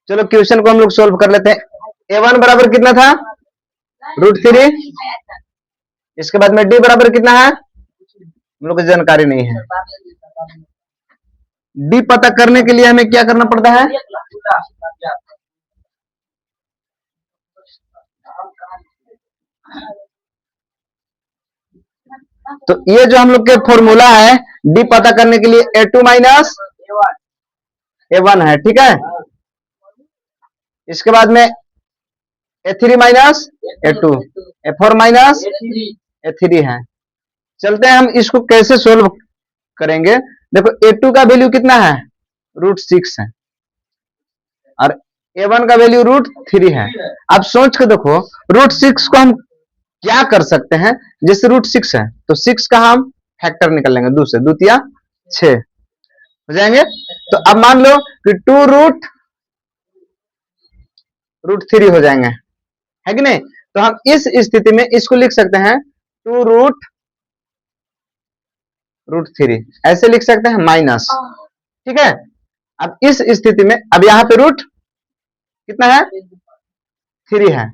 चलो क्वेश्चन को हम लोग सोल्व कर लेते हैं। A1 बराबर कितना था, √3। इसके बाद में D बराबर कितना है, हम लोग को जानकारी नहीं है। D पता करने के लिए हमें क्या करना पड़ता है, तो ये जो हम लोग के फॉर्मूला है D पता करने के लिए A2 माइनस A1 है, ठीक है। इसके बाद में A3 minus A2, A4 minus A3 है। चलते हैं हम इसको कैसे सोल्व करेंगे। देखो A2 का वैल्यू कितना है, √6 है, और A1 का वैल्यू √3 है। अब सोच के देखो √6 को हम क्या कर सकते हैं, जैसे √6 है तो 6 का हम फैक्टर निकल लेंगे, 2 से, 2 तिया 6 हो जाएंगे। तो अब मान लो कि 2√3 हो जाएंगे, है कि नहीं। तो हम इस स्थिति में इसको लिख सकते हैं 2√3, ऐसे लिख सकते हैं माइनस, ठीक है। अब इस स्थिति में अब यहां पे रूट कितना है, 3 है।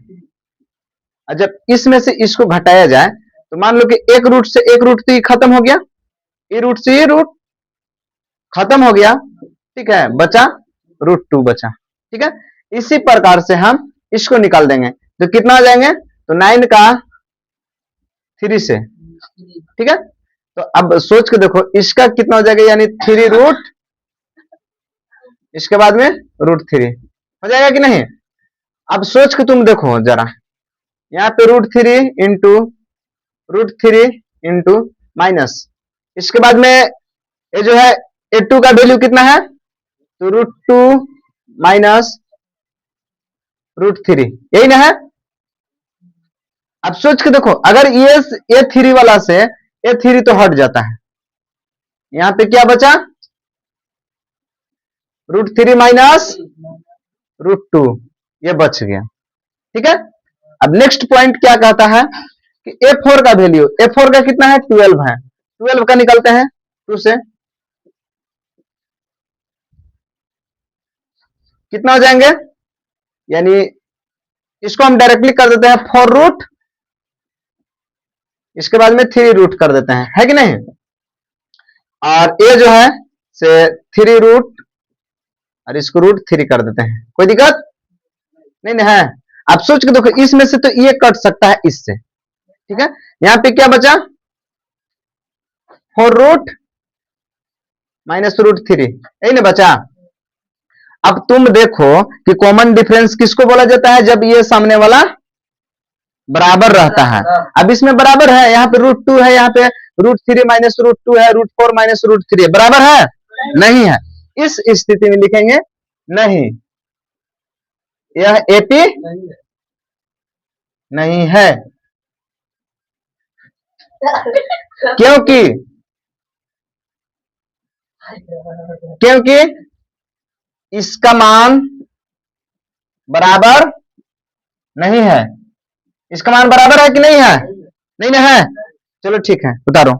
और जब इसमें से इसको घटाया जाए तो मान लो कि एक रूट से एक रूट तो खत्म हो गया, ये रूट से ये रूट खत्म हो गया, ठीक है, बचा √2 बचा, ठीक है। इसी प्रकार से हम इसको निकाल देंगे तो कितना आ जाएंगे, तो 9 का 3 से, ठीक है। तो अब सोच के देखो इसका कितना हो जाएगा, यानी 3 रूट, इसके बाद में √3 हो जाएगा कि नहीं। अब सोच के तुम देखो जरा, यहाँ पे √3 इंटू माइनस, इसके बाद में ये जो है A2 का वैल्यू कितना है, तो √2 माइनस √3, यही ना है। अब सोच के देखो अगर ये A3 वाला से A3 तो हट जाता है, यहां पे क्या बचा, √3 माइनस √2, ये बच गया, ठीक है। अब नेक्स्ट पॉइंट क्या कहता है कि A4 का वैल्यू, A4 का कितना है, 12 है, 12 का निकलते हैं 2 से, कितना हो जाएंगे, यानी इसको हम डायरेक्टली कर देते हैं 4 रूट, इसके बाद में 3 रूट कर देते हैं, है कि नहीं। और ये जो है से 3 रूट और इसको √3 कर देते हैं, कोई दिक्कत नहीं ना है। आप सोच के देखो इसमें से तो ये कट सकता है इससे, ठीक है। यहां पे क्या बचा, 4 रूट माइनस √3, यही ना बचा। अब तुम देखो कि कॉमन डिफरेंस किसको बोला जाता है, जब ये सामने वाला बराबर रहता है। अब इसमें बराबर है, यहाँ पे √2 है, यहाँ पे √3 माइनस √2 है, √4 माइनस √3 है, बराबर है, नहीं है। इस स्थिति में लिखेंगे नहीं, यह AP नहीं है, क्योंकि क्योंकि इसका मान बराबर नहीं है, इसका मान बराबर है कि नहीं है, नहीं ना है। चलो ठीक है, उतारो।